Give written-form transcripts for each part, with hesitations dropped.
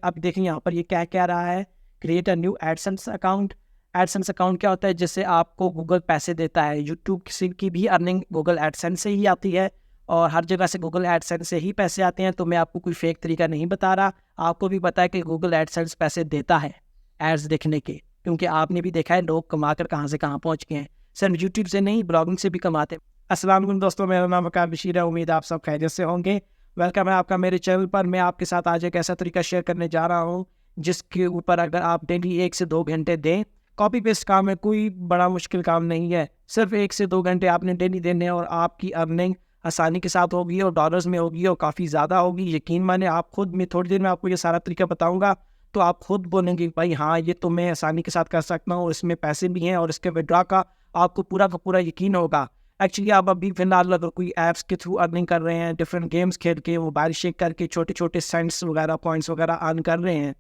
अब देखें यहाँ पर ये क्या कह रहा है, create a new AdSense account. AdSense account क्या होता है, जिससे आपको गूगल पैसे देता है। यूट्यूब किसी की भी अर्निंग गूगल एडसेंस से ही आती है और हर जगह से गूगल एडसेंस से ही पैसे आते हैं। तो मैं आपको कोई फेक तरीका नहीं बता रहा, आपको भी पता है कि गूगल एडसेंस पैसे देता है एड्स देखने के, क्योंकि आपने भी देखा है लोग कमाकर कहाँ से कहाँ पहुँच गए हैं। सिर्फ यूट्यूब से नहीं, ब्लॉगिंग से भी कमाते हैं। अस्सलाम वालेकुम दोस्तों, मेरा नाम वकार बशीर है। उम्मीद आप सब खैरियत से होंगे। वेलकम है आपका मेरे चैनल पर। मैं आपके साथ आज एक ऐसा तरीका शेयर करने जा रहा हूँ जिसके ऊपर अगर आप डेली 1 से 2 घंटे दें, कॉपी पेस्ट काम है, कोई बड़ा मुश्किल काम नहीं है। सिर्फ 1 से 2 घंटे आपने डेली देने और आपकी अर्निंग आसानी के साथ होगी और डॉलर्स में होगी और काफ़ी ज़्यादा होगी। यकीन माने, आप खुद, मैं थोड़ी देर में आपको ये सारा तरीका बताऊँगा तो आप खुद बोलेंगे भाई हाँ, ये तो मैं आसानी के साथ कर सकता हूँ, इसमें पैसे भी हैं और इसके विड्रॉ का आपको पूरा का पूरा यकीन होगा। एक्चुअली आप अभी फिलहाल अगर कोई ऐप्स के थ्रू अर्निंग कर रहे हैं, डिफरेंट गेम्स खेल के, मोबाइल शेक करके छोटे छोटे सेंट्स वगैरह, पॉइंट्स वगैरह अर्न कर रहे हैं,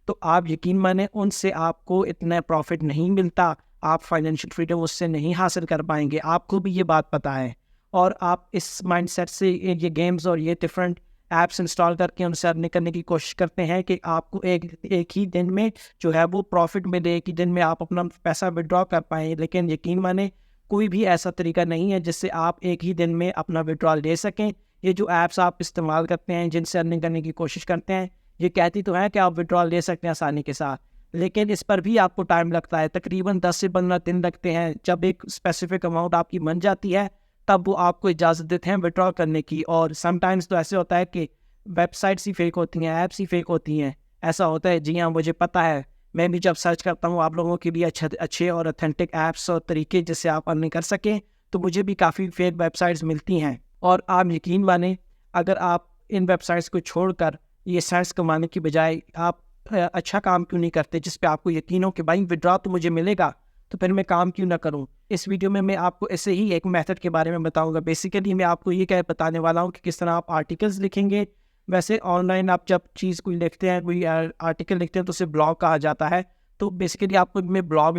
तो आप यकीन माने उनसे आपको इतना प्रॉफिट नहीं मिलता। आप फाइनेंशियल फ्रीडम उससे नहीं हासिल कर पाएंगे, आपको भी ये बात पता है। और आप इस माइंडसेट से ये गेम्स और ये डिफरेंट ऐप्स इंस्टॉल करके उनसे अर्निंग करने की कोशिश करते हैं कि आपको एक ही दिन में जो है वो प्रॉफिट मिले, एक ही दिन में आप अपना पैसा विड्रॉ कर पाएँ। लेकिन यकीन माने, कोई भी ऐसा तरीका नहीं है जिससे आप एक ही दिन में अपना विड्रॉल ले सकें। ये जो ऐप्स आप इस्तेमाल करते हैं, जिनसे अर्निंग करने की कोशिश करते हैं, ये कहती तो है कि आप विड्रॉल ले सकते हैं आसानी के साथ, लेकिन इस पर भी आपको टाइम लगता है। तकरीबन 10 से 15 दिन लगते हैं। जब एक स्पेसिफिक अमाउंट आपकी बन जाती है तब वो आपको इजाज़त देते हैं विड्रॉ करने की। और समटाइम्स तो ऐसे होता है कि वेबसाइट्स ही फेक होती हैं, ऐप्स ही फेक होती हैं। ऐसा होता है, जी हाँ, मुझे पता है। मैं भी जब सर्च करता हूँ आप लोगों के लिए अच्छे और ऑथेंटिक ऐप्स और तरीके जिससे आप अर्निंग कर सकें, तो मुझे भी काफ़ी फेक वेबसाइट्स मिलती हैं। और आप यकीन माने, अगर आप इन वेबसाइट्स को छोड़कर ये सेंट्स कमाने की बजाय आप अच्छा काम क्यों नहीं करते, जिस पे आपको यकीन हो कि भाई विड्रॉ तो मुझे मिलेगा, तो फिर मैं काम क्यों ना करूं। इस वीडियो में मैं आपको ऐसे ही एक मेथड के बारे में बताऊंगा। बेसिकली मैं आपको ये क्या बताने वाला हूं कि किस तरह आप आर्टिकल्स लिखेंगे। वैसे ऑनलाइन आप जब चीज़ कोई लिखते हैं, कोई आर्टिकल लिखते हैं, तो उसे ब्लॉग कहा जाता है। तो बेसिकली आपको मैं ब्लॉग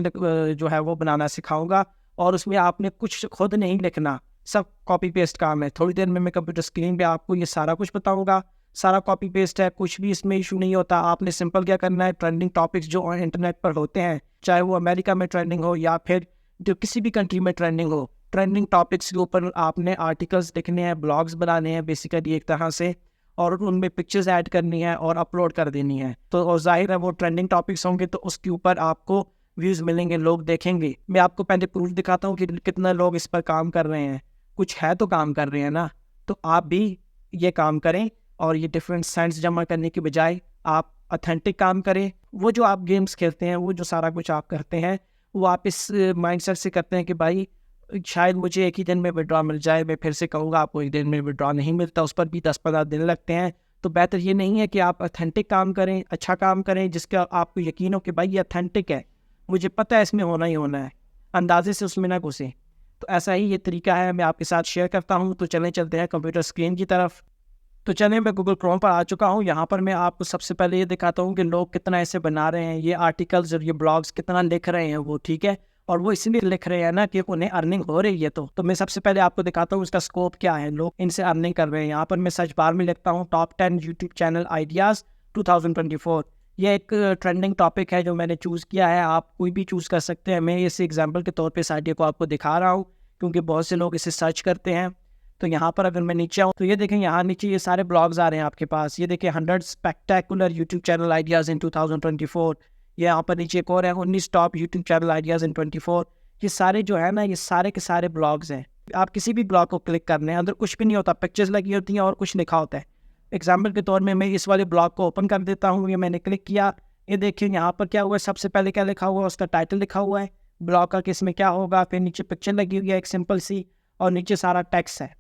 जो है वो बनाना सिखाऊंगा और उसमें आपने कुछ खुद नहीं लिखना, सब कॉपी पेस्ट काम है। थोड़ी देर में मैं कंप्यूटर स्क्रीन पे आपको ये सारा कुछ बताऊंगा। सारा कॉपी पेस्ट है, कुछ भी इसमें इशू नहीं होता। आपने सिंपल क्या करना है, ट्रेंडिंग टॉपिक्स जो इंटरनेट पर होते हैं, चाहे वो अमेरिका में ट्रेंडिंग हो या फिर जो किसी भी कंट्री में ट्रेंडिंग हो, ट्रेंडिंग टॉपिक्स के ऊपर आपने आर्टिकल्स लिखने हैं, ब्लॉग्स बनाने हैं बेसिकली एक तरह से, और उनमें पिक्चर्स ऐड करनी है और अपलोड कर देनी है। तो और जाहिर है वो ट्रेंडिंग टॉपिक्स होंगे तो उसके ऊपर आपको व्यूज़ मिलेंगे, लोग देखेंगे। मैं आपको पहले प्रूफ दिखाता हूँ कि कितना लोग इस पर काम कर रहे हैं। कुछ है तो काम कर रहे हैं ना, तो आप भी ये काम करें और ये डिफरेंट सेंट्स जमा करने की बजाय आप ऑथेंटिक काम करें। वो जो आप गेम्स खेलते हैं, वो जो सारा कुछ आप करते हैं, वो आप इस माइंडसेट से करते हैं कि भाई शायद मुझे एक ही दिन में विड्रॉ मिल जाए। मैं फिर से कहूँगा, आपको एक दिन में विड्रॉ नहीं मिलता, उस पर भी 10-15 दिन लगते हैं। तो बेहतर ये नहीं है कि आप ऑथेंटिक काम करें, अच्छा काम करें जिसका आपको यकीन हो कि भाई ये ऑथेंटिक है, मुझे पता है इसमें होना ही होना है, अंदाजे से उसमें ना घुसें। तो ऐसा ही ये तरीका है, मैं आपके साथ शेयर करता हूँ। तो चलते हैं कंप्यूटर स्क्रीन की तरफ। तो चलें, मैं गूगल क्रोम पर आ चुका हूँ। यहाँ पर मैं आपको सबसे पहले ये दिखाता हूँ कि लोग कितना ऐसे बना रहे हैं, ये आर्टिकल्स और ये ब्लॉग्स कितना लिख रहे हैं वो, ठीक है। और वो इसलिए लिख रहे हैं ना कि उन्हें अर्निंग हो रही है। तो मैं सबसे पहले आपको दिखाता हूँ इसका स्कोप क्या है, लोग इनसे अर्निंग कर रहे हैं। यहाँ पर मैं सर्च बार में लिखता हूँ टॉप 10 यूट्यूब चैनल आइडियाज़ 2024। ये एक ट्रेंडिंग टॉपिक है जो मैंने चूज़ किया है, आप कोई भी चूज़ कर सकते हैं। मैं इस एग्जाम्पल के तौर पर इस आइडिया को आपको दिखा रहा हूँ क्योंकि बहुत से लोग इसे सर्च करते हैं। तो यहाँ पर अगर मैं नीचे आऊँ तो ये देखें, यहाँ नीचे ये सारे ब्लॉग्स आ रहे हैं आपके पास। ये देखिए 100 स्पेक्टेकुलर यूट्यूब चैनल आइडियाज़ इन 2024। ये यहाँ पर नीचे एक और है 19 टॉप यूट्यूब चैनल आइडियाज़ इन 24। ये सारे जो है ना, ये सारे के सारे ब्लॉग्स हैं। आप किसी भी ब्लॉग को क्लिक करने हैं, अंदर कुछ भी नहीं होता, पिक्चर्स लगी होती हैं और कुछ लिखा होता है। एग्जाम्पल के तौर में मैं इस वाले ब्लॉग को ओपन कर देता हूँ। ये मैंने क्लिक किया, ये देखिए यहाँ पर क्या हुआ है, सबसे पहले क्या लिखा हुआ है, उसका टाइटल लिखा हुआ है, ब्लॉग का किस में क्या होगा, फिर नीचे पिक्चर लगी हुई है एक सिंपल सी, और नीचे सारा टेक्स्ट है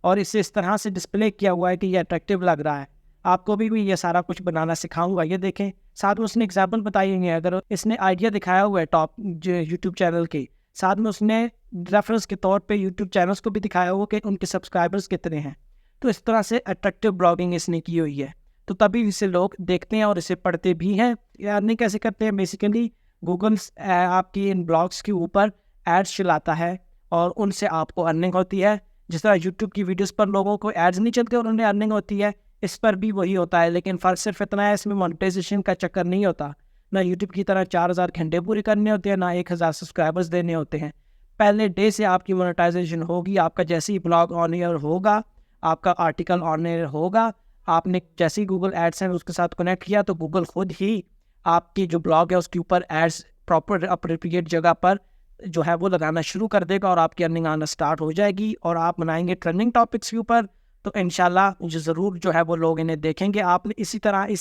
और इसे इस तरह से डिस्प्ले किया हुआ है कि ये अट्रैक्टिव लग रहा है। आपको भी ये सारा कुछ बनाना सिखाऊंगा। ये देखें, साथ में उसने एग्जाम्पल बताई है। अगर इसने आइडिया दिखाया हुआ है टॉप जो यूट्यूब चैनल के, साथ में उसने रेफरेंस के तौर पे यूट्यूब चैनल्स को भी दिखाया हुआ कि उनके सब्सक्राइबर्स कितने हैं। तो इस तरह से अट्रैक्टिव ब्लॉगिंग इसने की हुई है, तो तभी इसे लोग देखते हैं और इसे पढ़ते भी हैं। अर्निंग कैसे करते हैं, बेसिकली गूगल आपकी इन ब्लॉग्स के ऊपर एड्स चलाता है और उनसे आपको अर्निंग होती है। जिस तरह यूट्यूब की वीडियोस पर लोगों को एड्स नहीं चलते और उन्हें अर्निंग होती है, इस पर भी वही होता है, लेकिन फ़र्क सिर्फ इतना है, इसमें मोनेटाइजेशन का चक्कर नहीं होता। ना यूट्यूब की तरह 4000 घंटे पूरे करने होते हैं, ना 1000 सब्सक्राइबर्स देने होते हैं। पहले डे से आपकी मोनेटाइजेशन होगी। आपका जैसे ही ब्लॉग ऑन एयर होगा, आपका आर्टिकल ऑन एयर होगा, आपने जैसे ही गूगल एडसेंस उसके साथ कनेक्ट किया, तो गूगल खुद ही आपकी जो ब्लॉग है उसके ऊपर एड्स प्रॉपर अप्रोप्रिएट जगह पर जो है वो लगाना शुरू कर देगा और आपकी अर्निंग आना स्टार्ट हो जाएगी और आप बनाएंगे ट्रेंडिंग टॉपिक्स के ऊपर। तो इंशाल्लाह जो ज़रूर जो है वो लोग इन्हें देखेंगे। आपने इसी तरह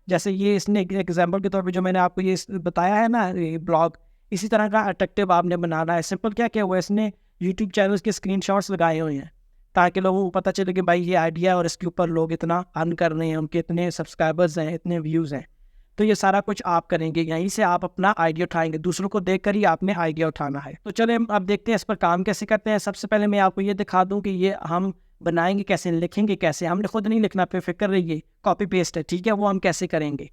जैसे ये इसने एग्जांपल के तौर पे जो मैंने आपको ये बताया है ना, ये ब्लॉग, इसी तरह का अट्रैक्टिव आपने बनाना है। सिंपल क्या क्या हुआ, इसने यूट्यूब चैनल्स के स्क्रीनशॉट्स लगाए हुए हैं ताकि लोगों को पता चले कि भाई ये आइडिया है और इसके ऊपर लोग इतना अर्न कर रहे हैं, उनके इतने सब्सक्राइबर्स हैं, इतने व्यूज़ हैं। तो ये सारा कुछ आप करेंगे, यहीं से आप अपना आइडिया उठाएंगे। दूसरों को देखकर ही आपने आइडिया उठाना है। तो चले अब देखते हैं इस पर काम कैसे करते हैं। सबसे पहले मैं आपको ये दिखा दूं कि ये हम बनाएंगे कैसे, लिखेंगे कैसे। हमने खुद नहीं लिखना, पे फिक्र रहिए, कॉपी पेस्ट है, ठीक है, वो हम कैसे करेंगे।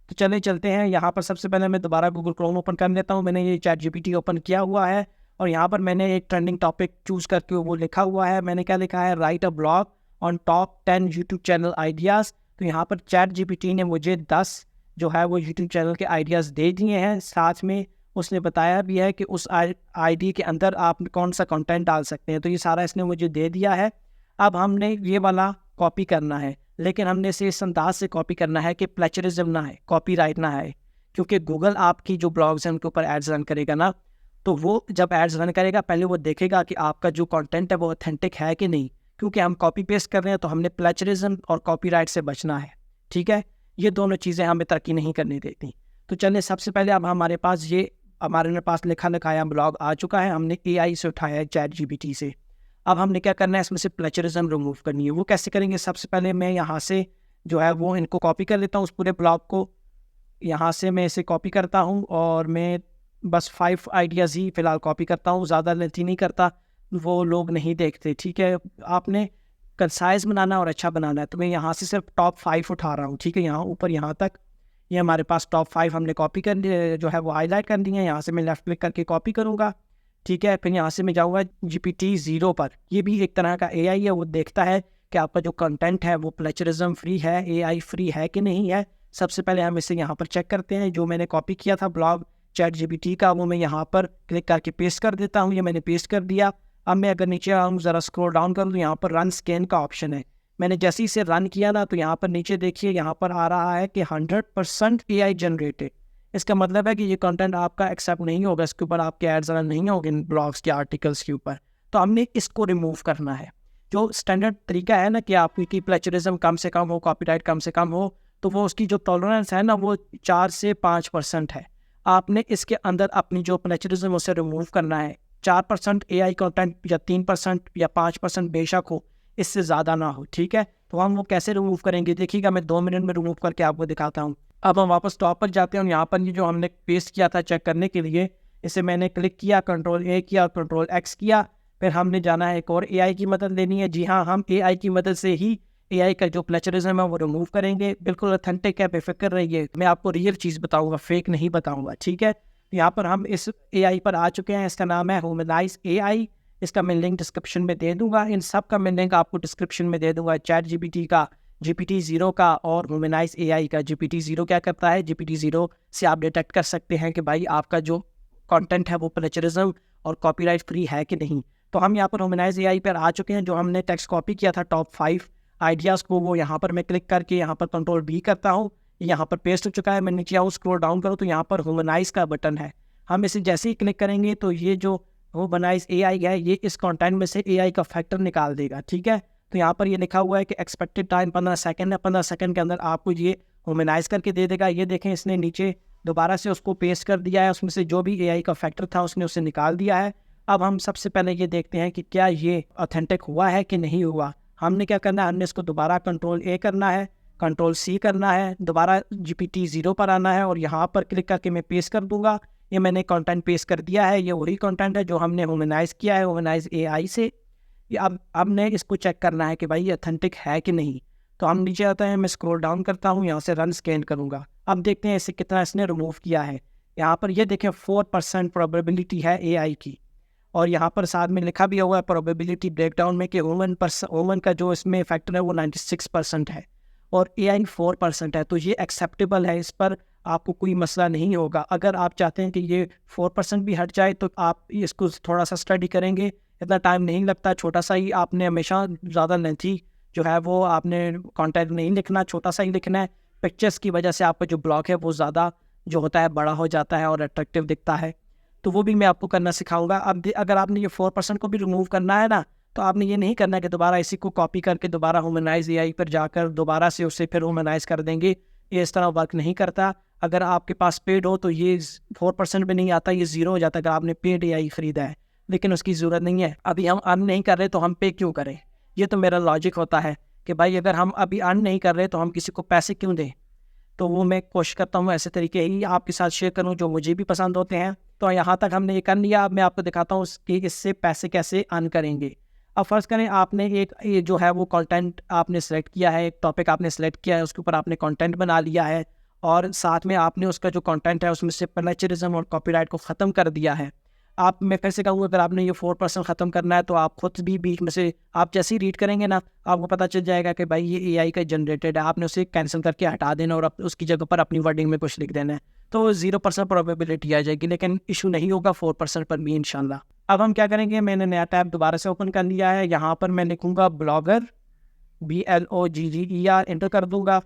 तो चले चलते हैं। यहाँ पर सबसे पहले मैं दोबारा गूगल क्रोम ओपन कर लेता हूँ। मैंने ये ChatGPT ओपन किया हुआ है और यहाँ पर मैंने एक ट्रेंडिंग टॉपिक चूज़ करके वो लिखा हुआ है। मैंने क्या लिखा है, right a blog on top 10 YouTube channel ideas. तो यहाँ पर ChatGPT ने मुझे 10 जो है वो यूट्यूब चैनल के आइडियाज़ दे दिए हैं। साथ में उसने बताया भी है कि उस आईडी के अंदर आप कौन सा कंटेंट डाल सकते हैं। तो ये सारा इसने मुझे दे दिया है। अब हमने ये वाला कॉपी करना है, लेकिन हमने इसे इस अंदाज से कॉपी करना है कि प्लेचरिज्म ना है, कॉपीराइट ना है। क्योंकि गूगल आपकी जो ब्लॉग्स हैं उनके ऊपर एड्स रन करेगा ना, तो वो जब एड्स रन करेगा पहले वो देखेगा कि आपका जो कंटेंट है वो ऑथेंटिक है कि नहीं। क्योंकि हम कॉपी पेस्ट कर रहे हैं तो हमने प्लेचरिज्म और कॉपीराइट से बचना है, ठीक है। ये दोनों चीज़ें हमें तरक्की नहीं करने देती। तो चलिए सबसे पहले अब हमारे पास लिखा लिखाया ब्लॉग आ चुका है। हमने AI से उठाया है, ChatGPT से। अब हमने क्या करना है, इसमें से प्लेचरिज्म रिमूव करनी है। वो कैसे करेंगे, सबसे पहले मैं यहाँ से जो है वो इनको कॉपी कर लेता हूँ, उस पूरे ब्लॉग को। यहाँ से मैं इसे कॉपी करता हूँ और मैं बस 5 आइडियाज़ ही फ़िलहाल कॉपी करता हूँ, ज़्यादा लेंथी नहीं करता, वो लोग नहीं देखते, ठीक है। आपने कंसाइज बनाना और अच्छा बनाना है। तो मैं यहाँ से सिर्फ टॉप 5 उठा रहा हूँ, ठीक है, यहाँ ऊपर यहाँ तक। ये हमारे पास टॉप 5 हमने कॉपी कर जो है वो हाईलाइट कर दी है। यहाँ से मैं लेफ्ट क्लिक करके कॉपी करूँगा, ठीक है। फिर यहाँ से मैं जाऊँगा GPT-0 पर। ये भी एक तरह का AI है, वो देखता है कि आपका जो कंटेंट है वो प्लेचरिज्म फ्री है, AI फ्री है कि नहीं है। सबसे पहले हम इसे यहाँ पर चेक करते हैं। जो मैंने कॉपी किया था ब्लॉग ChatGPT का, वो मैं यहाँ पर क्लिक करके पेस्ट कर देता हूँ। ये मैंने पेस्ट कर दिया। अब मैं अगर नीचे आऊँ, ज़रा स्क्रॉल डाउन करूँ तो यहाँ पर रन स्कैन का ऑप्शन है। मैंने जैसे ही इसे रन किया ना, तो यहाँ पर नीचे देखिए, यहाँ पर आ रहा है कि 100% AI जनरेटेड। इसका मतलब है कि ये कंटेंट आपका एक्सेप्ट नहीं होगा, इसके ऊपर आपके एड्स रन नहीं होंगे इन ब्लॉग्स के आर्टिकल्स के ऊपर। तो हमने इसको रिमूव करना है। जो स्टैंडर्ड तरीका है ना कि आपकी प्लेचरिज्म कम से कम हो, कॉपीराइट कम से कम हो, तो वो उसकी जो टॉलरेंस है ना वो 4 से 5% है। आपने इसके अंदर अपनी जो प्लेचरिज्म उसे रिमूव करना है। 4% AI कंटेंट या 3% या 5% बेशक हो, इससे ज़्यादा ना हो, ठीक है। तो हम वो कैसे रिमूव करेंगे देखिएगा, मैं 2 मिनट में रिमूव करके आपको दिखाता हूँ। अब हम वापस टॉप पर जाते हैं और यहाँ पर ये जो हमने पेस्ट किया था चेक करने के लिए, इसे मैंने क्लिक किया, Ctrl+A किया और Ctrl+X किया। फिर हमने जाना है एक और AI की मदद लेनी है। जी हाँ, हम AI की मदद से ही AI का जो प्लेचरिज्म है वो रिमूव करेंगे। बिल्कुल ऑथेंटिक है, बेफिक्र रहिए, मैं आपको रियल चीज़ बताऊँगा, फेक नहीं बताऊँगा, ठीक है। यहाँ पर हम इस AI पर आ चुके हैं। इसका नाम है ह्यूमनाइज AI। इसका मैं लिंक डिस्क्रिप्शन में दे दूंगा। इन सब का मैं लिंक आपको डिस्क्रिप्शन में दे दूंगा, ChatGPT का, GPT-0 का और ह्यूमनाइज AI का। GPT-0 क्या करता है, GPT-0 से आप डिटेक्ट कर सकते हैं कि भाई आपका जो कंटेंट है वो प्लेचरिज्म और कॉपीराइट फ्री है कि नहीं। तो हम यहाँ पर ह्यूमनाइज AI पर आ चुके हैं। जो हमने टेक्स्ट कॉपी किया था टॉप 5 आइडियाज़ को, वो यहाँ पर मैं क्लिक करके यहाँ पर Ctrl+B करता हूँ। यहाँ पर पेस्ट हो चुका है। मैं नीचे आऊँ, स्क्रॉल डाउन करूँ तो यहाँ पर ह्यूमनाइज का बटन है। हम इसे जैसे ही क्लिक करेंगे तो ये जो ह्यूमनाइज AI है, ये इस कंटेंट में से AI का फैक्टर निकाल देगा, ठीक है। तो यहाँ पर ये लिखा हुआ है कि एक्सपेक्टेड टाइम 15 सेकंड है। 15 सेकंड के अंदर आपको ये ह्यूमनाइज करके दे देगा। ये देखें, इसने नीचे दोबारा से उसको पेस्ट कर दिया है, उसमें से जो भी AI का फैक्टर था उसने उसे निकाल दिया है। अब हम सबसे पहले ये देखते हैं कि क्या ये ऑथेंटिक हुआ है कि नहीं हुआ। हमने क्या करना है, हमने इसको दोबारा Ctrl+A करना है, Ctrl+C करना है, दोबारा GPT-0 पर आना है और यहाँ पर क्लिक करके मैं पेस्ट कर दूंगा। ये मैंने कंटेंट पेस्ट कर दिया है। ये वही कंटेंट है जो हमने ह्यूमनाइज किया है ह्यूमनाइज AI से। ये अब मैं इसको चेक करना है कि भाई ये ऑथेंटिक है कि नहीं। तो हम नीचे आते हैं, मैं स्क्रॉल डाउन करता हूँ, यहाँ से रन स्कैन करूँगा। अब देखते हैं इसे कितना इसने रिमूव किया है। यहाँ पर ये देखें 4% प्रोबेबिलिटी है AI की, और यहाँ पर साथ में लिखा भी हुआ है प्रोबेबिलिटी ब्रेकडाउन में कि ह्यूमन का जो इसमें फैक्टर है वो 96% है। और AI 4% है, तो ये एक्सेप्टेबल है, इस पर आपको कोई मसला नहीं होगा। अगर आप चाहते हैं कि ये 4% भी हट जाए तो आप इसको थोड़ा सा स्टडी करेंगे, इतना टाइम नहीं लगता, छोटा सा ही आपने हमेशा ज़्यादा लेंथी जो है वो आपने कंटेंट नहीं लिखना, छोटा सा ही लिखना है। पिक्चर्स की वजह से आपका जो ब्लॉग है वो ज़्यादा जो होता है बड़ा हो जाता है और अट्रैक्टिव दिखता है, तो वो भी मैं आपको करना सिखाऊंगा। अब अगर आपने ये 4% को भी रिमूव करना है ना, तो आपने ये नहीं करना है कि दोबारा इसी को कॉपी करके दोबारा ह्यूमनाइज AI पर जाकर दोबारा से उसे फिर ह्यूमनाइज कर देंगे, ये इस तरह वर्क नहीं करता। अगर आपके पास पेड हो तो ये 4% भी नहीं आता, ये 0 हो जाता है अगर आपने पेड AI ख़रीदा है, लेकिन उसकी ज़रूरत नहीं है। अभी हम अर्न नहीं कर रहे तो हम पे क्यों करें, ये तो मेरा लॉजिक होता है कि भाई अगर हम अभी अर्न नहीं कर रहे तो हम किसी को पैसे क्यों दें। तो वो मैं कोशिश करता हूँ ऐसे तरीके ही आपके साथ शेयर करूँ जो मुझे भी पसंद होते हैं। तो यहाँ तक हमने ये कर लिया, अब मैं आपको दिखाता हूँ कि इससे पैसे कैसे अर्न करेंगे। अब फ़र्ज़ करें आपने एक ये जो है वो कंटेंट आपने सेलेक्ट किया है, एक टॉपिक आपने सेलेक्ट किया है, उसके ऊपर आपने कंटेंट बना लिया है और साथ में आपने उसका जो कंटेंट है उसमें से प्लेजरिज्म और कॉपीराइट को ख़त्म कर दिया है। आप मैं फिर से कहूँगा, अगर आपने ये 4% ख़त्म करना है तो आप खुद भी बीच में से आप जैसे ही रीड करेंगे ना, आपको पता चल जाएगा कि भाई ये AI का जनरेटेड है, आपने उसे कैंसिल करके हटा देना और उसकी जगह पर अपनी वर्डिंग में कुछ लिख देना है, तो 0% प्रोबेबिलिटी आ जाएगी, लेकिन इशू नहीं होगा 4% पर भी इंशाल्लाह। अब हम क्या करेंगे, मैंने नया टैब दोबारा से ओपन कर लिया है, यहाँ पर मैं लिखूँगा ब्लॉगर, BLOGGER एंटर कर दूँगा।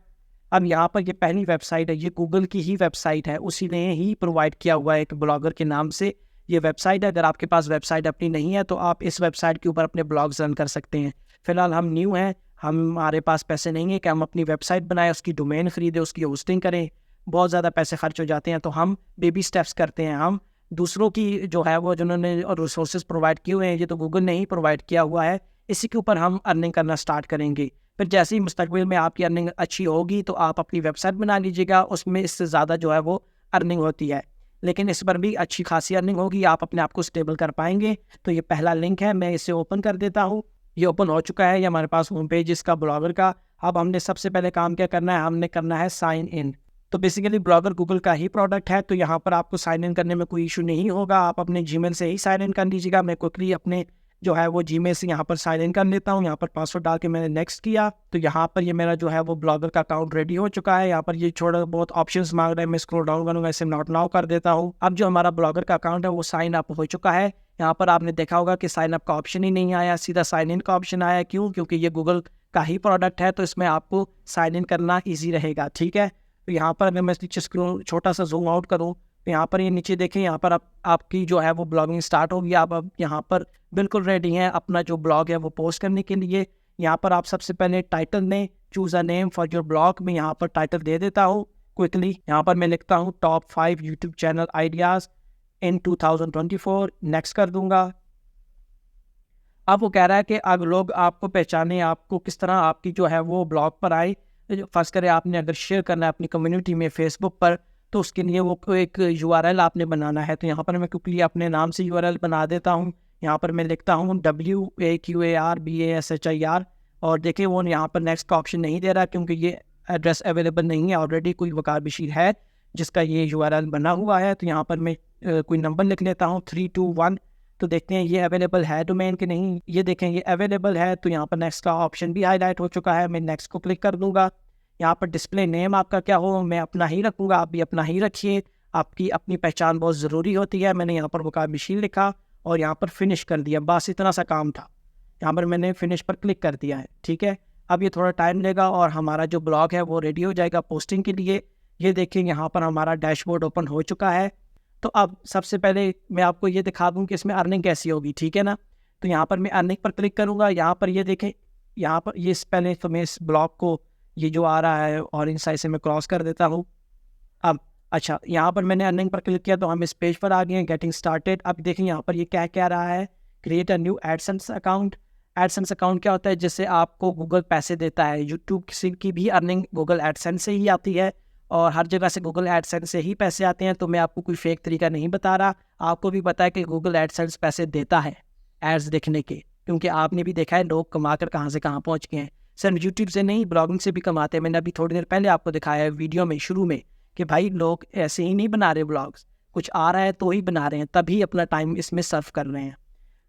अब यहाँ पर ये पहली वेबसाइट है, ये गूगल की ही वेबसाइट है, उसी ने ही प्रोवाइड किया हुआ है एक ब्लॉगर के नाम से ये वेबसाइट है। अगर आपके पास वेबसाइट अपनी नहीं है तो आप इस वेबसाइट के ऊपर अपने ब्लॉग्स रन कर सकते हैं। फ़िलहाल हम न्यू हैं, हमारे पास पैसे नहीं है कि हम अपनी वेबसाइट बनाएं, उसकी डोमेन ख़रीदें, उसकी होस्टिंग करें, बहुत ज़्यादा पैसे खर्च हो जाते हैं। तो हम बेबी स्टेप्स करते हैं, हम दूसरों की जो है वो जिन्होंने रिसोर्सेज प्रोवाइड किए हुए हैं, ये तो गूगल ने ही प्रोवाइड किया हुआ है, इसी के ऊपर हम अर्निंग करना स्टार्ट करेंगे। फिर जैसे ही मुस्तकबिल में आपकी अर्निंग अच्छी होगी तो आप अपनी वेबसाइट बना लीजिएगा, उसमें इससे ज़्यादा जो है वो अर्निंग होती है, लेकिन इस पर भी अच्छी खासी अर्निंग होगी, आप अपने आप को स्टेबल कर पाएंगे। तो ये पहला लिंक है, मैं इसे ओपन कर देता हूँ। ये ओपन हो चुका है, ये हमारे पास होम पेज इसका ब्लॉगर का। अब हमने सबसे पहले काम क्या करना है, हमने करना है साइन इन। तो बेसिकली ब्लॉगर गूगल का ही प्रोडक्ट है, तो यहाँ पर आपको साइन इन करने में कोई इशू नहीं होगा, आप अपने जीमेल से ही साइन इन कर लीजिएगा। मैं क्विकली अपने जो है वो जीमेल से यहाँ पर साइन इन कर लेता हूँ, यहाँ पर पासवर्ड डाल के मैंने नेक्स्ट किया, तो यहाँ पर ये मेरा जो है वो ब्लॉगर का अकाउंट रेडी हो चुका है। यहाँ पर ये छोटा बहुत ऑप्शंस मांग रहे हैं, मैं स्क्रॉल डाउन करूँगा, इसे नॉट नाउ कर देता हूँ। अब जो हमारा ब्लॉगर का अकाउंट है वो साइन अप हो चुका है। यहाँ पर आपने देखा होगा कि साइन अप का ऑप्शन ही नहीं आया, सीधा साइन इन का ऑप्शन आया। क्यों? क्योंकि ये गूगल का ही प्रोडक्ट है, तो इसमें आपको साइन इन करना ईजी रहेगा। ठीक है, तो यहाँ पर अगर मैं नीचे स्क्रॉल छोटा सा जूम आउट करूँ तो यहाँ पर ये नीचे देखें, यहाँ पर आपकी जो है वो ब्लॉगिंग स्टार्ट होगी। आप अब यहाँ पर बिल्कुल रेडी हैं अपना जो ब्लॉग है वो पोस्ट करने के लिए। यहाँ पर आप सबसे पहले टाइटल में choose a name for your blog, में यहाँ पर टाइटल दे देता हूँ क्विकली। यहाँ पर मैं लिखता हूँ टॉप 5 यूट्यूब चैनल आइडियाज़ इन 2024, नेक्स्ट कर दूँगा। अब वो कह रहा है कि अब लोग आपको पहचाने, आपको किस तरह आपकी जो है वो ब्लॉग पर आए। फर्स्ट करें आपने अगर शेयर करना है अपनी कम्युनिटी में फेसबुक पर, तो उसके लिए वो एक URL आपने बनाना है। तो यहाँ पर मैं क्विकली अपने नाम से URL बना देता हूँ। यहाँ पर मैं लिखता हूँ WAQARBASHIR, और देखिए वो यहाँ पर नेक्स्ट का ऑप्शन नहीं दे रहा क्योंकि ये एड्रेस अवेलेबल नहीं है, ऑलरेडी कोई वकार बशीर है जिसका ये URL बना हुआ है। तो यहाँ पर मैं कोई नंबर लिख लेता हूँ 321, तो देखते हैं ये अवेलेबल है डोमेन कि नहीं। ये देखें ये अवेलेबल है, तो यहाँ पर नेक्स्ट का ऑप्शन भी हाईलाइट हो चुका है। मैं नेक्स्ट को क्लिक कर दूँगा। यहाँ पर डिस्प्ले नेम आपका क्या हो, मैं अपना ही रखूँगा, आप भी अपना ही रखिए, आपकी अपनी पहचान बहुत ज़रूरी होती है। मैंने यहाँ पर वकार बशीर लिखा और यहाँ पर फिनिश कर दिया, बस इतना सा काम था। यहाँ पर मैंने फिनिश पर क्लिक कर दिया है। ठीक है, अब ये थोड़ा टाइम लेगा और हमारा जो ब्लॉग है वो रेडी हो जाएगा पोस्टिंग के लिए। ये देखिए यहाँ पर हमारा डैशबोर्ड ओपन हो चुका है। तो अब सबसे पहले मैं आपको ये दिखा दूँ कि इसमें अर्निंग कैसी होगी। ठीक है ना, तो यहाँ पर मैं अर्निंग पर क्लिक करूँगा। यहाँ पर ये देखें, यहाँ पर ये पहले तो मैं इस ब्लॉग को ये जो आ रहा है ऑरेंज साइड से मैं क्रॉस कर देता हूँ। अब अच्छा, यहाँ पर मैंने अर्निंग पर क्लिक किया तो हम इस पेज पर आ गए हैं, गेटिंग स्टार्टेड। अब देखें यहाँ पर ये क्या रहा है, create a new AdSense account. AdSense account क्या होता है, जिससे आपको गूगल पैसे देता है। यूट्यूब किसी की भी अर्निंग गूगल एडसेंस से ही आती है और हर जगह से गूगल एडसेंस से ही पैसे आते हैं। तो मैं आपको कोई फेक तरीका नहीं बता रहा, आपको भी पता है कि गूगल एडसेंस पैसे देता है एड्स देखने के, क्योंकि आपने भी देखा है लोग कमाकर कहाँ से कहाँ पहुँच गए हैं। सिर्फ यूट्यूब से नहीं, ब्लॉगिंग से भी कमाते हैं। मैंने अभी थोड़ी देर पहले आपको दिखाया है वीडियो में शुरू में कि भाई लोग ऐसे ही नहीं बना रहे ब्लॉग्स, कुछ आ रहा है तो ही बना रहे हैं, तभी अपना टाइम इसमें सर्व कर रहे हैं।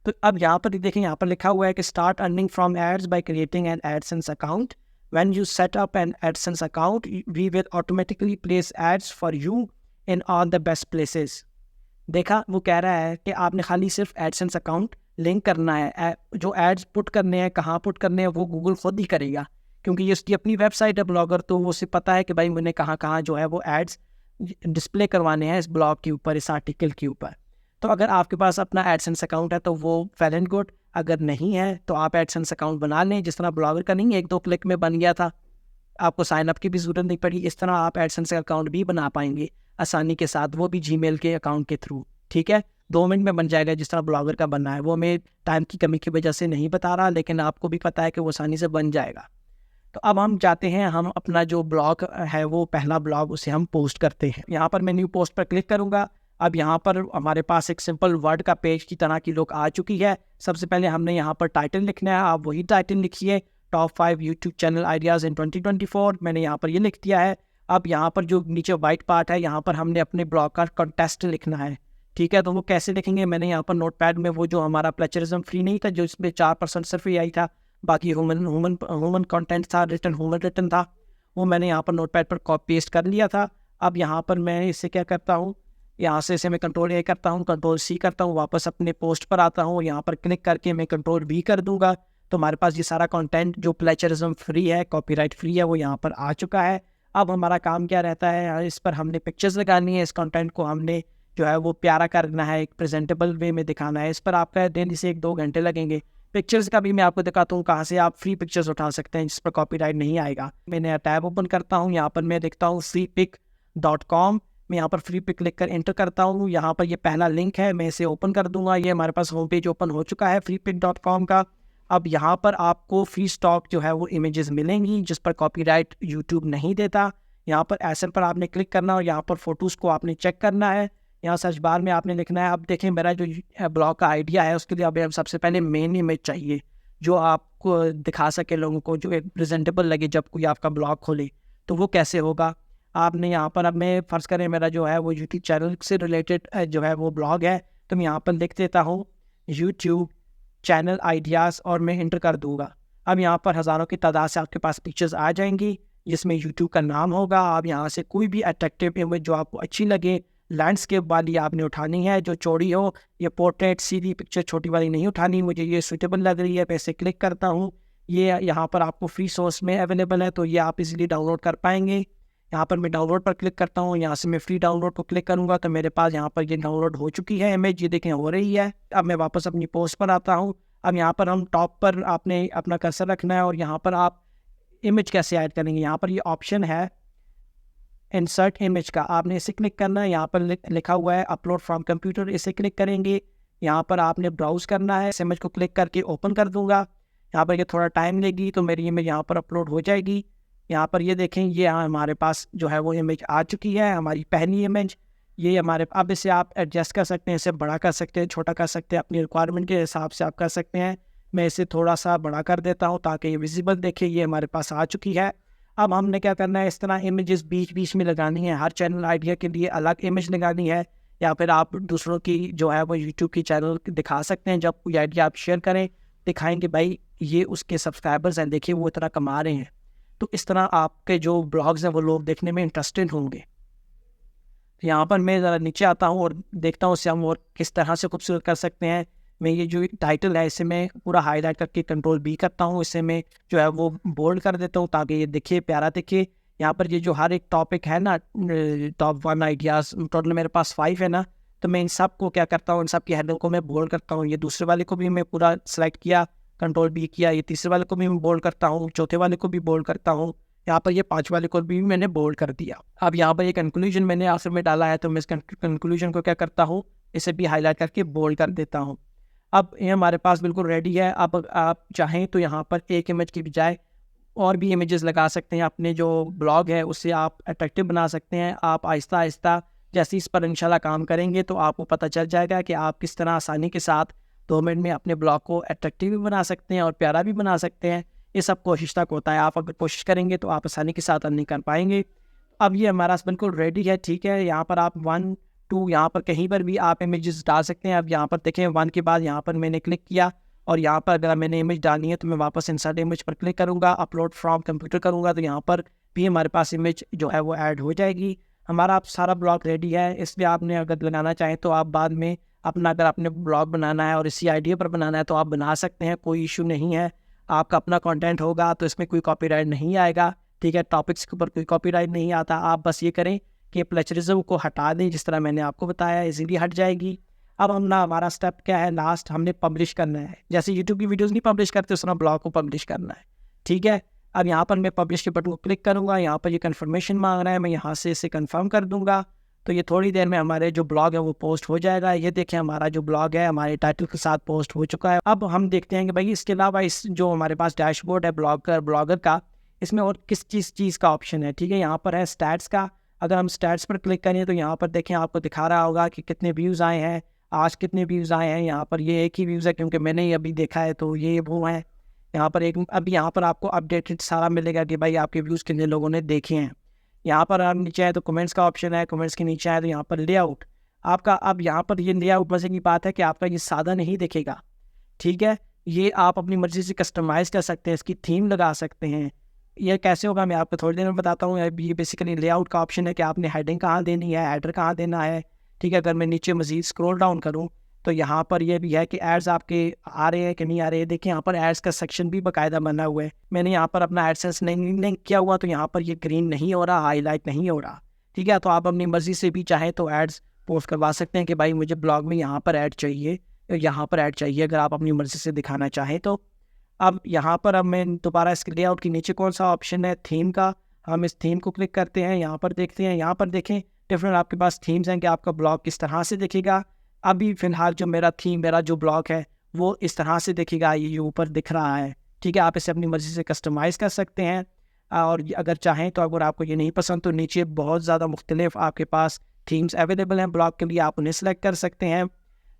तो अब यहाँ पर देखें, यहाँ पर लिखा हुआ है कि start earning from ads by creating an AdSense account. When you set up an AdSense account, we will automatically place ads for you in all the best places. देखा, वो कह रहा है कि आपने खाली सिर्फ एडसेंस अकाउंट लिंक करना है, जो एड्स पुट करने हैं, कहाँ पुट करने हैं, वो गूगल खुद ही करेगा, क्योंकि ये उसकी अपनी वेबसाइट है ब्लॉगर, तो वो उसे पता है कि भाई मैंने कहाँ कहाँ जो है वो एड्स डिस्प्ले करवाने हैं इस ब्लॉग के ऊपर, इस आर्टिकल के ऊपर। तो अगर आपके पास अपना एडसेंस अकाउंट है तो वो वेल एंड गुड, अगर नहीं है तो आप एडसेंस अकाउंट बना लें, जिस तरह ब्लॉगर का नहीं 1-2 क्लिक में बन गया था, आपको साइन अप की भी ज़रूरत नहीं पड़ी। इस तरह आप एडसेंस अकाउंट भी बना पाएंगे आसानी के साथ, वो भी जीमेल के अकाउंट के थ्रू। ठीक है, 2 मिनट में बन जाएगा जिस तरह ब्लॉगर का बनना है। वो मैं टाइम की कमी की वजह से नहीं बता रहा, लेकिन आपको भी पता है कि वो आसानी से बन जाएगा। तो अब हम जाते हैं, हम अपना जो ब्लॉग है वो पहला ब्लॉग उसे हम पोस्ट करते हैं। यहाँ पर मैं न्यू पोस्ट पर क्लिक करूँगा। अब यहाँ पर हमारे पास एक सिंपल वर्ड का पेज की तरह की लुक आ चुकी है। सबसे पहले हमने यहाँ पर टाइटल लिखना है, आप वही टाइटल लिखिए, टॉप 5 यूट्यूब चैनल आइडियाज़ इन 2024। मैंने यहाँ पर ये लिख दिया है। अब यहाँ पर जो नीचे वाइट पार्ट है, यहाँ पर हमने अपने ब्लॉग का कंटेस्ट लिखना है। ठीक है, तो वो कैसे लिखेंगे, मैंने यहाँ पर नोटपैड में वो जो हमारा प्लेचरिज्म फ्री नहीं था, जो इसमें 4% सिर्फ आई था, बाकी ह्यूमन कंटेंट था, ह्यूमन रिटन था, वो मैंने यहाँ पर नोटपैड पर कॉपी पेस्ट कर लिया था। अब यहाँ पर मैं इससे क्या करता हूँ, यहाँ से इसे मैं कंट्रोल A करता हूँ, कंट्रोल C करता हूँ, वापस अपने पोस्ट पर आता हूँ, यहाँ पर क्लिक करके मैं कंट्रोल V कर दूंगा। तो हमारे पास ये सारा कंटेंट जो प्लेचरिज्म फ्री है, कॉपीराइट फ्री है, वो यहाँ पर आ चुका है। अब हमारा काम क्या रहता है, इस पर हमने पिक्चर्स लगानी है, इस कंटेंट को हमने जो है वो प्यारा करना है, एक प्रेजेंटेबल वे में दिखाना है। इस पर आपका डेली से 1-2 घंटे लगेंगे। पिक्चर्स का भी मैं आपको दिखाता हूँ कहाँ से आप फ्री पिक्चर्स उठा सकते हैं जिस पर कॉपीराइट नहीं आएगा। मैं नया टैब ओपन करता हूँ, यहाँ पर मैं देखता हूँ freepic.com। मैं यहाँ पर फ्री पिक लिख कर एंटर करता हूँ। यहाँ पर ये पहला लिंक है, मैं इसे ओपन कर दूंगा। ये हमारे पास होम पेज ओपन हो चुका है freepic.com का। अब यहाँ पर आपको फ्री स्टॉक जो है वो इमेजेस मिलेंगी जिस पर कॉपीराइट यूट्यूब नहीं देता। यहाँ पर ऐसे पर आपने क्लिक करना और यहाँ पर फोटोज़ को आपने चेक करना है। यहाँ सर्च बार में आपने लिखना है। अब देखें, मेरा जो ब्लॉग का आइडिया है उसके लिए अब सबसे पहले मेन इमेज चाहिए जो आपको दिखा सके लोगों को, जो एक प्रेजेंटेबल लगे जब कोई आपका ब्लॉग खोले। तो वो कैसे होगा, आपने यहाँ पर, अब मैं फ़र्ज़ करें मेरा जो है वो यूट्यूब चैनल से रिलेटेड जो है वो ब्लॉग है, तो मैं यहाँ पर लिख देता हूँ यूट्यूब चैनल आइडियाज़ और मैं इंटर कर दूँगा। अब यहाँ पर हज़ारों की तादाद से आपके पास पिक्चर्स आ जाएंगी जिसमें यूट्यूब का नाम होगा। आप यहाँ से कोई भी अट्रैक्टिव इमेज जो आपको अच्छी लगे, लैंडस्केप वाली आपने उठानी है, जो चौड़ी हो, ये पोर्ट्रेट सीधी पिक्चर छोटी वाली नहीं उठानी। मुझे ये सूटेबल लग रही है, मैं इसे क्लिक करता हूँ। ये यहाँ पर आपको फ्री सोर्स में अवेलेबल है, तो ये आप इजीली डाउनलोड कर पाएंगे। यहाँ पर मैं डाउनलोड पर क्लिक करता हूँ, यहाँ से मैं फ्री डाउनलोड को क्लिक करूँगा तो मेरे पास यहाँ पर ये डाउनलोड हो चुकी है इमेज, ये देखें हो रही है। अब मैं वापस अपनी पोस्ट पर आता हूँ। अब यहाँ पर हम टॉप पर आपने अपना कर्सर रखना है और यहाँ पर आप इमेज कैसे ऐड करेंगे, यहाँ पर ये ऑप्शन है इंसर्ट इमेज का, आपने इसे क्लिक करना है। यहाँ पर लिखा हुआ है अपलोड फ्रॉम कंप्यूटर, इसे क्लिक करेंगे। यहाँ पर आपने ब्राउज करना है, इस इमेज को क्लिक करके ओपन कर दूंगा। यहाँ पर ये थोड़ा टाइम लेगी तो मेरी इमेज यहाँ पर अपलोड हो जाएगी। यहाँ पर ये देखें, ये हमारे पास जो है वो इमेज आ चुकी है, हमारी पहली इमेज। ये हमारे, अब इसे आप एडजस्ट कर सकते हैं, इसे बड़ा कर सकते हैं, छोटा कर सकते हैं, अपनी रिक्वायरमेंट के हिसाब से आप कर सकते हैं। मैं इसे थोड़ा सा बड़ा कर देता हूँ ताकि ये विजिबल देखे। ये हमारे पास आ चुकी है। अब हमने क्या करना है, इस तरह इमेजेस बीच बीच में लगानी है। हर चैनल आइडिया के लिए अलग इमेज लगानी है, या फिर आप दूसरों की जो है वो यूट्यूब की चैनल दिखा सकते हैं। जब कोई आइडिया आप शेयर करें, दिखाएंगे भाई ये उसके सब्सक्राइबर्स हैं, देखिए वो इतना कमा रहे हैं। तो इस तरह आपके जो ब्लॉग्स हैं वो लोग देखने में इंटरेस्टेड होंगे। यहाँ पर मैं ज़रा नीचे आता हूँ और देखता हूँ इसे हम और किस तरह से खूबसूरत कर सकते हैं। मैं ये जो टाइटल है इसे मैं पूरा हाईलाइट करके कंट्रोल B करता हूँ, इसे मैं जो है वो बोल्ड कर देता हूँ ताकि ये दिखे, प्यारा दिखे। यहाँ पर ये जो हर एक टॉपिक है ना, टॉप 1 आइडियाज़, टोटल मेरे पास 5 है ना, तो मैं इन सब को क्या करता हूँ, इन सब की हेडर को मैं बोल्ड करता हूँ। ये दूसरे वाले को भी मैं पूरा सेलेक्ट किया, कंट्रोल B किया। ये तीसरे वाले को भी मैं बोल्ड करता हूँ, चौथे वाले को भी बोल्ड करता हूँ। यहाँ पर ये 5 वाले को भी मैंने बोल्ड कर दिया। अब यहाँ पर ये कंक्लूजन मैंने आखिर में डाला है, तो मैं इस कंक्लूजन को क्या करता हूँ, इसे भी हाईलाइट करके बोल्ड कर देता हूँ। अब ये हमारे पास बिल्कुल रेडी है। अब आप चाहें तो यहाँ पर एक इमेज की बजाय और भी इमेजेस लगा सकते हैं। अपने जो ब्लॉग है उससे आप अट्रैक्टिव बना सकते हैं। आप आहिस्ता आहिस्ता जैसे इस पर इंशाल्लाह काम करेंगे तो आपको पता चल जाएगा कि आप किस तरह आसानी के साथ 2 मिनट में अपने ब्लॉग को अट्रैक्टिव भी बना सकते हैं और प्यारा भी बना सकते हैं। ये सब कोशिश तक होता है। आप अगर कोशिश करेंगे तो आप आसानी के साथ अर्निंग कर पाएंगे। अब ये हमारा बिल्कुल रेडी है, ठीक है। यहाँ पर आप 1, 2 यहाँ पर कहीं पर भी आप इमेजेस डाल सकते हैं। अब यहाँ पर देखें 1 के बाद यहाँ पर मैंने क्लिक किया और यहाँ पर अगर मैंने इमेज डालनी है तो मैं वापस इंसर्ट इमेज पर क्लिक करूँगा, अपलोड फ्रॉम कंप्यूटर करूँगा, तो यहाँ पर भी हमारे पास इमेज जो है वो ऐड हो जाएगी। हमारा आप सारा ब्लॉग रेडी है, इसलिए आपने अगर बनाना चाहें तो आप बाद में अपना, अगर आपने ब्लॉग बनाना है और इसी आइडिया पर बनाना है तो आप बना सकते हैं, कोई इशू नहीं है। आपका अपना कंटेंट होगा तो इसमें कोई कॉपीराइट नहीं आएगा, ठीक है। टॉपिक्स के ऊपर कोई कॉपीराइट नहीं आता। आप बस ये करें कि प्लेजरिज्म को हटा दें, जिस तरह मैंने आपको बताया इजीली हट जाएगी। अब हम ना, हमारा स्टेप क्या है, लास्ट हमने पब्लिश करना है। जैसे यूट्यूब की वीडियोस नहीं पब्लिश करते उस तरह ब्लॉग को पब्लिश करना है, ठीक है। अब यहाँ पर मैं पब्लिश के बटन को क्लिक करूँगा, यहाँ पर ये कन्फर्मेशन मांग रहा है, मैं यहाँ से इसे कन्फर्म कर दूँगा। तो ये थोड़ी देर में हमारे जो ब्लॉग है वो पोस्ट हो जाएगा। ये देखें हमारा जो ब्लॉग है हमारे टाइटल के साथ पोस्ट हो चुका है। अब हम देखते हैं कि भाई इसके अलावा इस जो हमारे पास डैशबोर्ड है ब्लॉगर का, इसमें और किस चीज़ का ऑप्शन है, ठीक है। यहाँ पर है स्टैट्स का। अगर हम स्टैट्स पर क्लिक करें तो यहाँ पर देखें आपको दिखा रहा होगा कि कितने व्यूज़ आए हैं, आज कितने व्यूज़ आए हैं। यहाँ पर ये एक ही व्यूज़ है क्योंकि मैंने ही अभी देखा है, तो ये वो है। यहाँ पर एक अब यहाँ पर आपको अपडेटेड सारा मिलेगा कि भाई आपके व्यूज़ कितने लोगों ने देखे हैं। यहाँ पर आप नीचे है तो कमेंट्स का ऑप्शन है, कमेंट्स के नीचे है तो यहाँ पर लेआउट आपका। अब यहाँ पर ये लेआउट मजे की बात है कि आपका ये सादा नहीं दिखेगा, ठीक है। ये आप अपनी मर्ज़ी से कस्टमाइज़ कर सकते हैं, इसकी थीम लगा सकते हैं। ये कैसे होगा मैं आपको थोड़ी देर में बताता हूँ। ये बेसिकली लेआउट का ऑप्शन है कि आपने हेडिंग कहाँ देनी है, हेडर कहाँ देना है, ठीक है। अगर मैं नीचे मज़ीद स्क्रॉल डाउन करूँ तो यहाँ पर ये भी है कि एड्स आपके आ रहे हैं कि नहीं आ रहे हैं। देखिए यहाँ पर एड्स का सेक्शन भी बाकायदा बना हुआ है। मैंने यहाँ पर अपना एडसेंस नहीं लिंक किया हुआ तो यहाँ पर ये ग्रीन नहीं हो रहा, हाईलाइट नहीं हो रहा, ठीक है। तो आप अपनी मर्ज़ी से भी चाहें तो एड्स पोस्ट करवा सकते हैं कि भाई मुझे ब्लॉग में यहाँ पर ऐड चाहिए, यहाँ पर ऐड चाहिए, अगर आप अपनी मर्ज़ी से दिखाना चाहें तो। अब यहाँ पर अब मैं दोबारा इसके लेआउट के नीचे कौन सा ऑप्शन है, थीम का, हम इस थीम को क्लिक करते हैं। यहाँ पर देखते हैं, यहाँ पर देखें डिफरेंट आपके पास थीम्स हैं कि आपका ब्लॉग किस तरह से दिखेगा। अभी फ़िलहाल जो मेरा जो ब्लॉग है वो इस तरह से दिखेगा, ये ऊपर दिख रहा है, ठीक है। आप इसे अपनी मर्ज़ी से कस्टमाइज़ कर सकते हैं। और अगर चाहें तो अगर आपको ये नहीं पसंद तो नीचे बहुत ज़्यादा मुख्तलिफ आपके पास थीम्स अवेलेबल हैं ब्लॉग के लिए, आप उन्हें सेलेक्ट कर सकते हैं।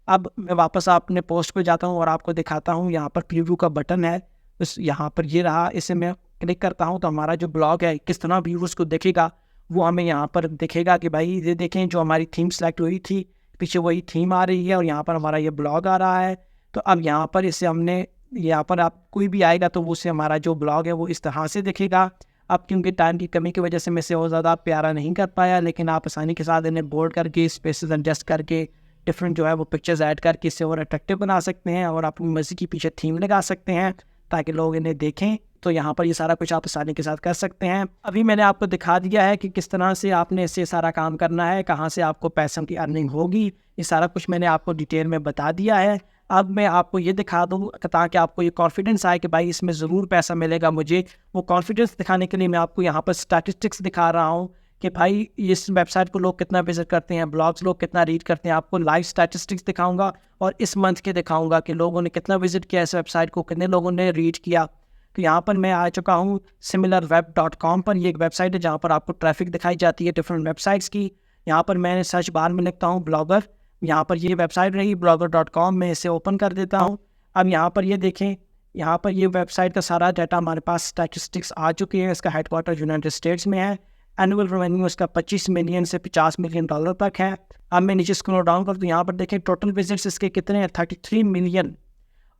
अब मैं वापस अपने पोस्ट पे जाता हूँ और आपको दिखाता हूँ। यहाँ पर प्रीव्यू का बटन है, इस यहाँ पर ये रहा, इसे मैं क्लिक करता हूँ तो हमारा जो ब्लॉग है किस तरह व्यूअर्स को दिखेगा वो हमें यहाँ पर दिखेगा कि भाई ये देखें जो हमारी थीम सेलेक्ट हुई थी पीछे वही थीम आ रही है और यहाँ पर हमारा ये ब्लॉग आ रहा है। तो अब यहाँ पर इसे हमने, यहाँ पर आप कोई भी आएगा तो उससे हमारा जो ब्लॉग है वो इस तरह से दिखेगा। अब क्योंकि टाइम की कमी की वजह से मैं इसे और ज़्यादा प्यारा नहीं कर पाया, लेकिन आप आसानी के साथ इन्हें बोल्ड करके स्पेसेस एडजस्ट करके डिफरेंट जो है वो पिक्चर्स ऐड करके इससे और अट्रैक्टिव बना सकते हैं और अपनी मर्ज़ी की पीछे थीम लगा सकते हैं ताकि लोग इन्हें देखें। तो यहाँ पर ये सारा कुछ आप आसानी के साथ कर सकते हैं। अभी मैंने आपको दिखा दिया है कि किस तरह से आपने इससे सारा काम करना है, कहाँ से आपको पैसों की अर्निंग होगी, ये सारा कुछ मैंने आपको डिटेल में बता दिया है। अब मैं आपको ये दिखा दूँ ताकि आपको ये कॉन्फिडेंस आए कि भाई इसमें ज़रूर पैसा मिलेगा मुझे। वो कॉन्फिडेंस दिखाने के लिए मैं आपको यहाँ पर स्टैटिस्टिक्स दिखा रहा हूँ कि भाई इस वेबसाइट को लोग कितना विजिट करते हैं, ब्लॉग्स लोग कितना रीड करते हैं। आपको लाइव स्टैटिस्टिक्स दिखाऊंगा और इस मंथ के दिखाऊंगा कि लोगों ने कितना विजिट किया इस वेबसाइट को, कितने लोगों ने रीड किया। तो यहाँ पर मैं आ चुका हूँ similarweb.com पर। ये एक वेबसाइट है जहाँ पर आपको ट्रैफिक दिखाई जाती है डिफरेंट वेबसाइट्स की। यहाँ पर मैं सर्च बार में लिखता हूँ ब्लॉगर, यहाँ पर ये वेबसाइट रही blogger.com, मैं इसे ओपन कर देता हूँ। अब यहाँ पर ये देखें, यहाँ पर ये वेबसाइट का सारा डाटा हमारे पास स्टैटिस्टिक्स आ चुकी है। इसका हेडक्वार्टर यूनाइटेड स्टेट्स में है। एनुअल रेवेन्यू इसका 25 मिलियन से 50 मिलियन डॉलर तक है। अब मैं नीचे स्क्रॉल डाउन कर तो यहाँ पर देखें टोटल विजिट्स इसके कितने हैं, 33 मिलियन।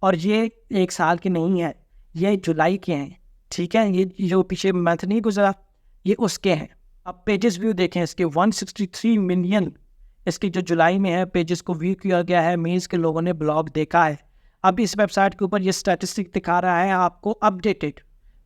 और ये एक साल के नहीं है, ये जुलाई के हैं, ठीक है। ये जो पीछे मंथ नहीं गुजरा ये उसके हैं। अब पेजेस व्यू देखें इसके 163 मिलियन इसकी जो जुलाई में है पेजेस को व्यू किया गया है, मीन्स के लोगों ने ब्लॉग देखा है। अब इस वेबसाइट के ऊपर ये स्टैटिस्टिक दिखा रहा है आपको अपडेटेड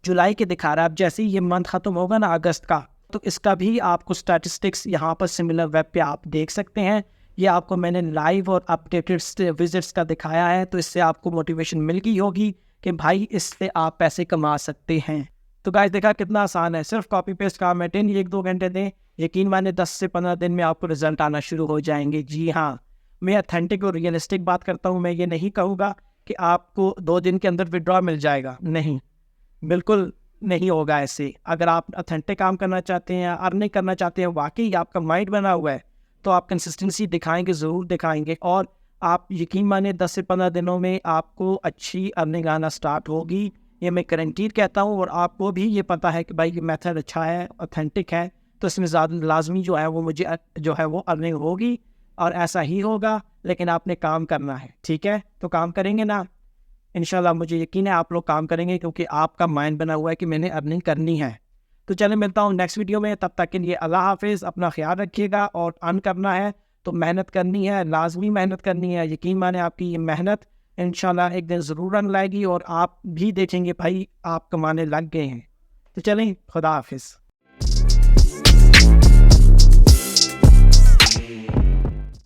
जुलाई के दिखा रहा है। अब जैसे ही ये मंथ ख़त्म होगा ना अगस्त का, तो इसका भी आपको स्टैटिस्टिक्स यहाँ पर सिमिलर वेब पे आप देख सकते हैं। ये आपको मैंने लाइव और अपडेटेड विजिट्स का दिखाया है, तो इससे आपको मोटिवेशन मिल गई होगी कि भाई इससे आप पैसे कमा सकते हैं। तो गाइस देखा कितना आसान है, सिर्फ कॉपी पेस्ट काम है। 1-2 घंटे दें, यकीन माने 10 से 15 दिन में आपको रिजल्ट आना शुरू हो जाएंगे। जी हाँ, मैं अथेंटिक और रियलिस्टिक बात करता हूँ। मैं ये नहीं कहूँगा कि आपको 2 दिन के अंदर विड्रॉ मिल जाएगा, नहीं, बिल्कुल नहीं होगा ऐसे। अगर आप अथेंटिक काम करना चाहते हैं, अर्निंग करना चाहते हैं, वाकई आपका माइंड बना हुआ है, तो आप कंसिस्टेंसी दिखाएंगे, ज़रूर दिखाएंगे। और आप यकीन माने 10 से 15 दिनों में आपको अच्छी अर्निंग आना स्टार्ट होगी, ये मैं गारंटीड कहता हूँ। और आपको भी ये पता है कि भाई ये मेथड अच्छा है, ऑथेंटिक है, तो इसमें ज़्यादा लाजमी जो है वो मुझे जो है वो अर्निंग होगी और ऐसा ही होगा। लेकिन आपने काम करना है, ठीक है। तो काम करेंगे ना, इंशाल्लाह मुझे यकीन है आप लोग काम करेंगे, क्योंकि आपका माइंड बना हुआ है कि मैंने अर्निंग करनी है। तो चलिए मिलता हूँ नेक्स्ट वीडियो में, तब तक के लिए अल्लाह हाफिज़। अपना ख्याल रखिएगा, और अर्न करना है तो मेहनत करनी है, लाजमी मेहनत करनी है। यकीन माने आपकी ये मेहनत इंशाल्लाह एक दिन ज़रूर रंग लाएगी, और आप भी देखेंगे भाई आप कमाने लग गए हैं। तो चलें, खुदा हाफिज़।